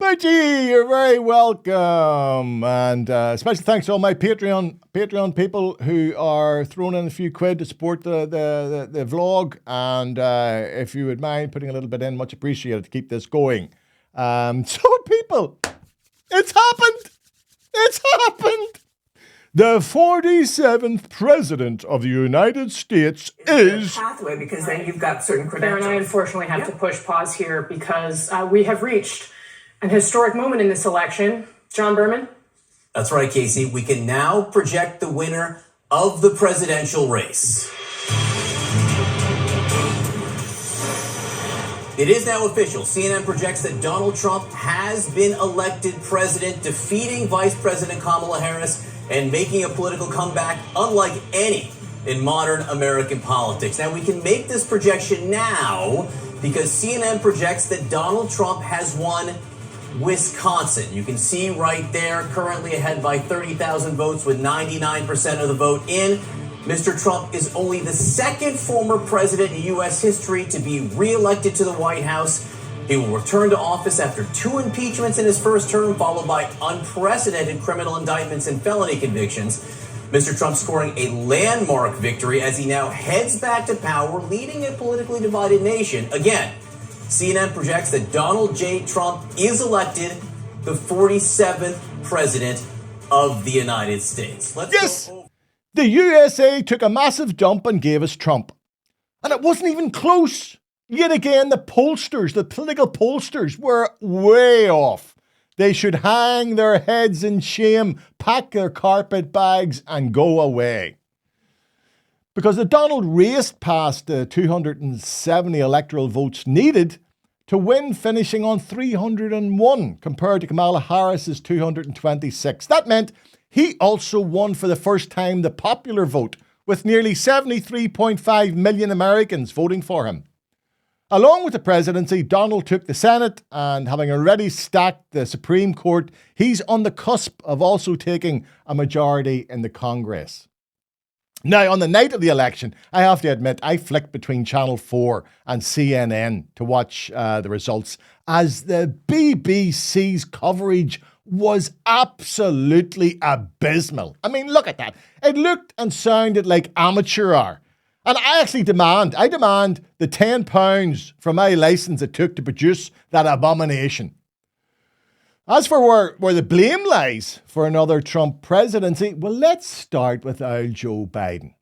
Richie, you're very welcome. And special thanks to all my Patreon people who are throwing in a few quid to support the vlog. And if you would mind putting a little bit in, much appreciated to keep this going. So people, it's happened. It's happened. The 47th President of the United States is... pathway, because then you've got certain credentials. And I unfortunately have to push pause here because we have reached an historic moment in this election. John Berman? That's right, Casey. We can now project the winner of the presidential race. It is now official. CNN projects that Donald Trump has been elected president, defeating Vice President Kamala Harris and making a political comeback unlike any in modern American politics. Now, we can make this projection now because CNN projects that Donald Trump has won Wisconsin. You can see right there, currently ahead by 30,000 votes with 99% of the vote in. Mr. Trump is only the second former president in U.S. history to be reelected to the White House. He will return to office after 2 impeachments in his first term, followed by unprecedented criminal indictments and felony convictions. Mr. Trump scoring a landmark victory as he now heads back to power, leading a politically divided nation. Again, CNN projects that Donald J. Trump is elected the 47th president of the United States. Yes! The USA took a massive dump and gave us Trump. And it wasn't even close. Yet again, the pollsters, the political pollsters, were way off. They should hang their heads in shame, pack their carpet bags, and go away. Because the Donald raced past the 270 electoral votes needed to win, finishing on 301 compared to Kamala Harris's 226. That meant he also won for the first time the popular vote, with nearly 73.5 million Americans voting for him. Along with the presidency, Donald took the Senate, and having already stacked the Supreme Court, he's on the cusp of also taking a majority in the Congress. Now, on the night of the election, I have to admit, I flicked between Channel 4 and CNN to watch the results, as the BBC's coverage was absolutely abysmal. I mean, look at that. It looked and sounded like amateur hour. And I actually demand the £10 from my license it took to produce that abomination. As for where the blame lies for another Trump presidency, well, let's start with old Joe Biden.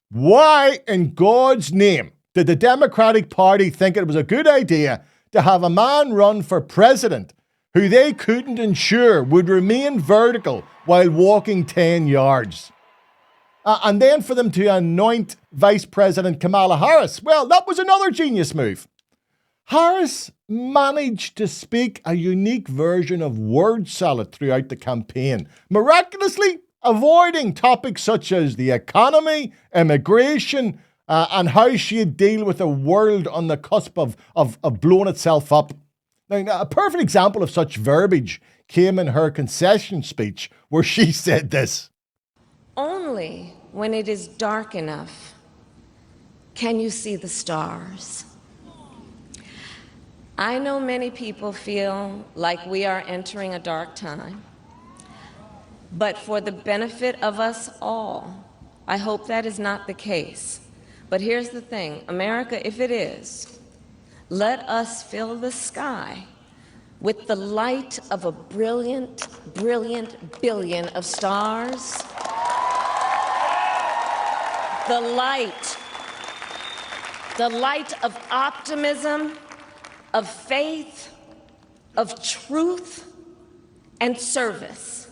Why in God's name did the Democratic Party think it was a good idea to have a man run for president who they couldn't ensure would remain vertical while walking 10 yards? And then for them to anoint Vice President Kamala Harris, well, that was another genius move. Harris managed to speak a unique version of word salad throughout the campaign, miraculously avoiding topics such as the economy, immigration, and how she'd deal with a world on the cusp of blowing itself up. Now, a perfect example of such verbiage came in her concession speech, where she said this: "Only when it is dark enough can you see the stars." I know many people feel like we are entering a dark time, but for the benefit of us all, I hope that is not the case. But here's the thing, America, if it is, let us fill the sky with the light of a brilliant, brilliant billion of stars. The light of optimism, of faith, of truth, and service.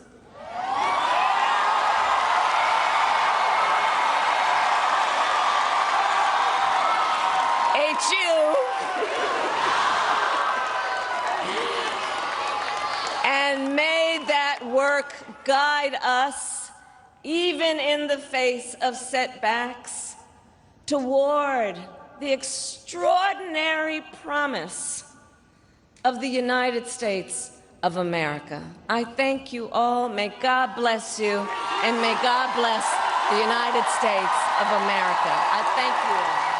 HU. And may that work guide us, even in the face of setbacks, toward the extraordinary promise of the United States of America. I thank you all. May God bless you, and may God bless the United States of America. I thank you all.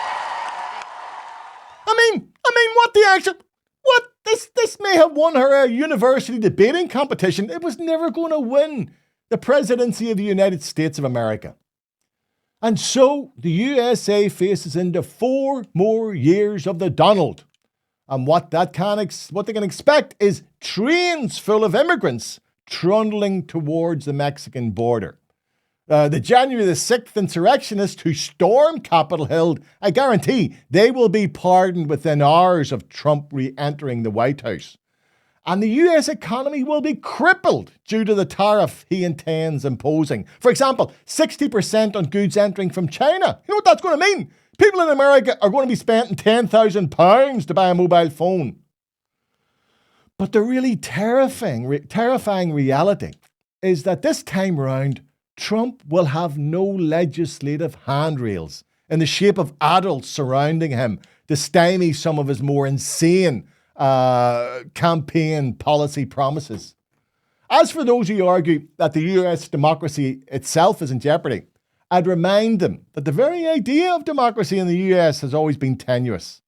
I mean, what this may have won her a university debating competition. It was never going to win the presidency of the United States of America. And so the USA faces into 4 more years of the Donald. And what they can expect is trains full of immigrants trundling towards the Mexican border. The January the 6th insurrectionists who stormed Capitol Hill, I guarantee they will be pardoned within hours of Trump re-entering the White House. And the US economy will be crippled due to the tariff he intends imposing. For example, 60% on goods entering from China. You know what that's going to mean? People in America are going to be spending £10,000 to buy a mobile phone. But the really terrifying reality is that this time round, Trump will have no legislative handrails in the shape of adults surrounding him to stymie some of his more insane campaign policy promises. As for those who argue that the US democracy itself is in jeopardy, I'd remind them that the very idea of democracy in the US has always been tenuous.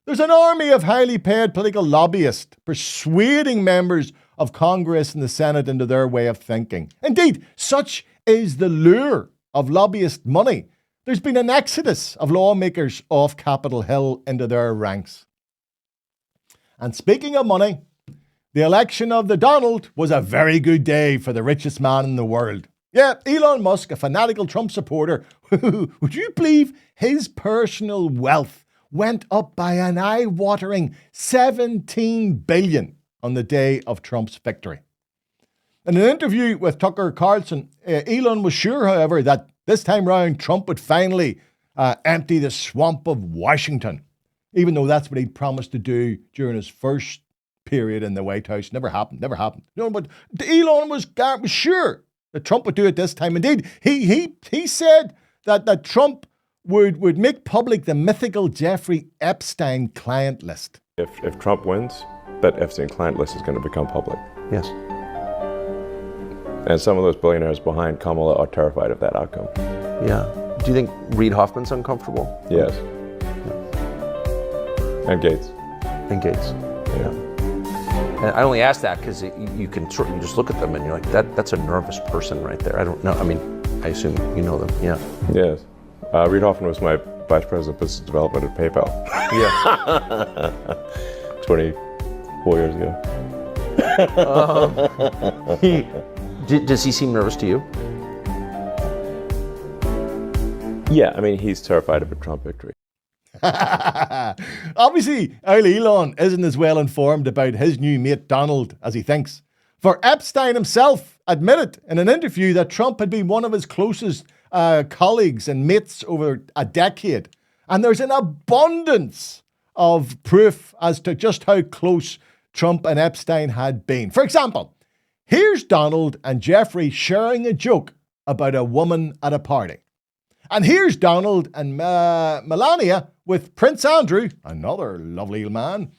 There's an army of highly paid political lobbyists persuading members of Congress and the Senate into their way of thinking. Indeed, such is the lure of lobbyist money. There's been an exodus of lawmakers off Capitol Hill into their ranks. And speaking of money, the election of the Donald was a very good day for the richest man in the world. Yeah, Elon Musk, a fanatical Trump supporter, would you believe his personal wealth went up by an eye-watering $17 billion on the day of Trump's victory. In an interview with Tucker Carlson, Elon was sure, however, that this time round Trump would finally empty the swamp of Washington, even though that's what he promised to do during his first period in the White House. Never happened. No, but Elon was sure that Trump would do it this time. Indeed, he said that Trump would make public the mythical Jeffrey Epstein client list. If Trump wins, that Epstein client list is going to become public. Yes. And some of those billionaires behind Kamala are terrified of that outcome. Yeah. Do you think Reid Hoffman's uncomfortable? Yes. Yeah. And Gates. And Gates. Yeah. And I only ask that because you can just look at them and you're like, that's a nervous person right there. I don't know. I mean, I assume you know them. Yeah. Yes. Reid Hoffman was my vice president of business development at PayPal. Yeah. 24 years ago. Does he seem nervous to you? Yeah, I mean, he's terrified of a Trump victory. Obviously, Elon isn't as well informed about his new mate Donald as he thinks. For Epstein himself admitted in an interview that Trump had been one of his closest colleagues and mates over a decade. And there's an abundance of proof as to just how close Trump and Epstein had been. For example, here's Donald and Jeffrey sharing a joke about a woman at a party. And here's Donald and Melania with Prince Andrew, another lovely man,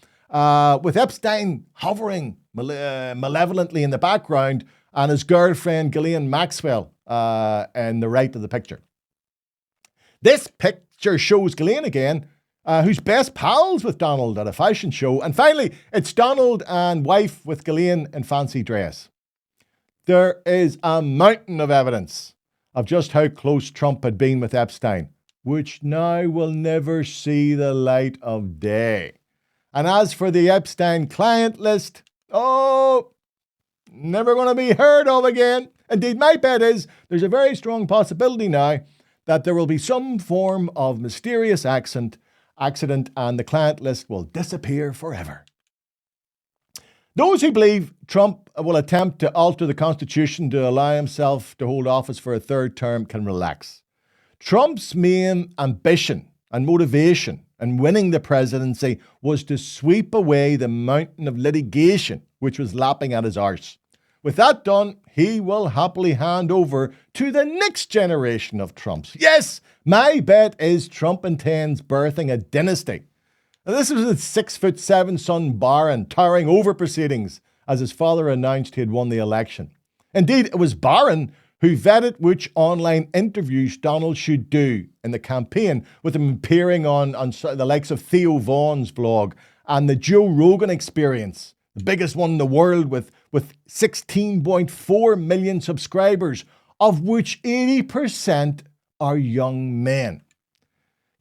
with Epstein hovering malevolently in the background and his girlfriend Ghislaine Maxwell in the right of the picture. This picture shows Ghislaine again, who's best pals with Donald at a fashion show. And finally, it's Donald and wife with Ghislaine in fancy dress. There is a mountain of evidence of just how close Trump had been with Epstein, which now will never see the light of day. And as for the Epstein client list, never going to be heard of again. Indeed, my bet is there's a very strong possibility now that there will be some form of mysterious accident and the client list will disappear forever. Those who believe Trump will attempt to alter the Constitution to allow himself to hold office for a third term can relax. Trump's main ambition and motivation in winning the presidency was to sweep away the mountain of litigation which was lapping at his arse. With that done, he will happily hand over to the next generation of Trumps. Yes, my bet is Trump intends birthing a dynasty. Now, this was his 6'7" son Barron towering over proceedings as his father announced he had won the election. Indeed, it was Barron who vetted which online interviews Donald should do in the campaign, with him appearing on the likes of Theo Vaughan's blog and the Joe Rogan Experience, the biggest one in the world with 16.4 million subscribers, of which 80% are young men.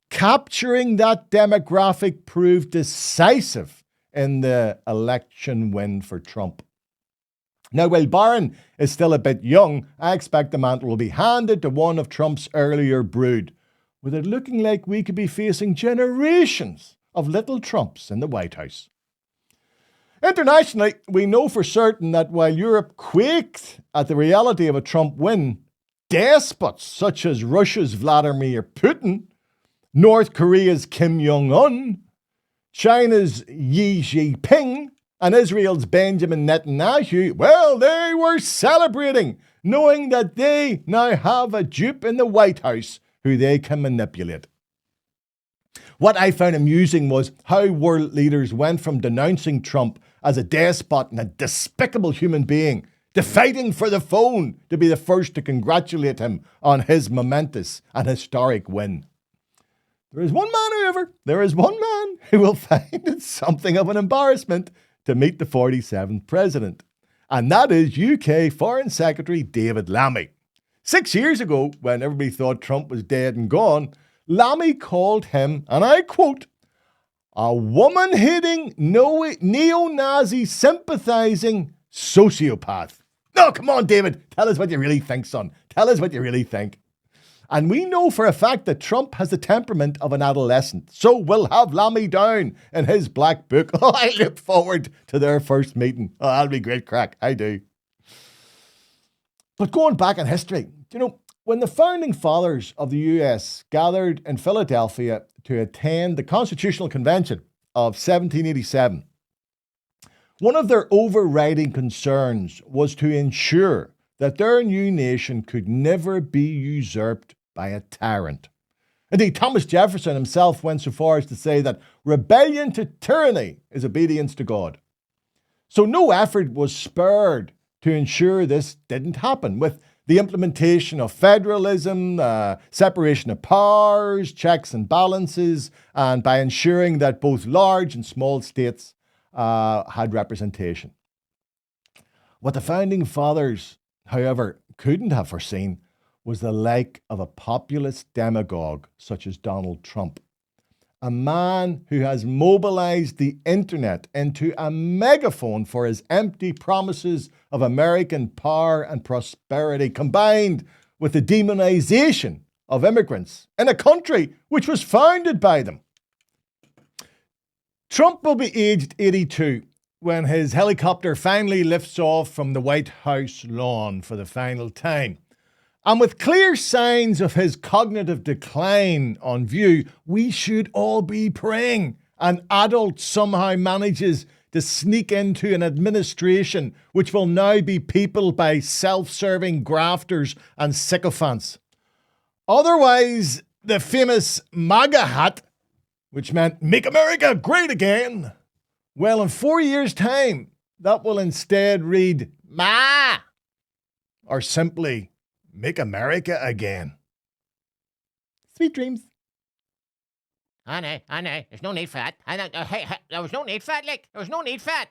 Capturing that demographic proved decisive in the election win for Trump. Now, while Barron is still a bit young, I expect the mantle will be handed to one of Trump's earlier brood, with it looking like we could be facing generations of little Trumps in the White House. Internationally, we know for certain that while Europe quaked at the reality of a Trump win, despots such as Russia's Vladimir Putin, North Korea's Kim Jong-un, China's Xi Jinping, and Israel's Benjamin Netanyahu, well, they were celebrating, knowing that they now have a dupe in the White House who they can manipulate. What I found amusing was how world leaders went from denouncing Trump as a despot and a despicable human being to fighting for the phone to be the first to congratulate him on his momentous and historic win. There is one man, however, who will find it something of an embarrassment to meet the 47th president, and that is UK Foreign Secretary David Lammy. 6 years ago, when everybody thought Trump was dead and gone, Lammy called him, and I quote, a woman-hating, neo-Nazi sympathising sociopath. No, come on, David, tell us what you really think, son. Tell us what you really think. And we know for a fact that Trump has the temperament of an adolescent. So we'll have Lammy down in his black book. Oh, I look forward to their first meeting. Oh, that'll be great crack. I do. But going back in history, when the founding fathers of the US gathered in Philadelphia to attend the Constitutional Convention of 1787, one of their overriding concerns was to ensure that their new nation could never be usurped by a tyrant. Indeed, Thomas Jefferson himself went so far as to say that rebellion to tyranny is obedience to God. So no effort was spared to ensure this didn't happen, with the implementation of federalism, separation of powers, checks and balances, and by ensuring that both large and small states had representation. What the founding fathers, however, couldn't have foreseen was the like of a populist demagogue such as Donald Trump, a man who has mobilized the internet into a megaphone for his empty promises of American power and prosperity, combined with the demonization of immigrants in a country which was founded by them. Trump will be aged 82 when his helicopter finally lifts off from the White House lawn for the final time. And with clear signs of his cognitive decline on view, we should all be praying an adult somehow manages to sneak into an administration which will now be peopled by self-serving grafters and sycophants. Otherwise, the famous MAGA hat, which meant Make America Great Again, well, in 4 years' time, that will instead read Ma, or simply Make America Again. Sweet dreams. I know. There's no need for that. There was no need for that, there was no need for that.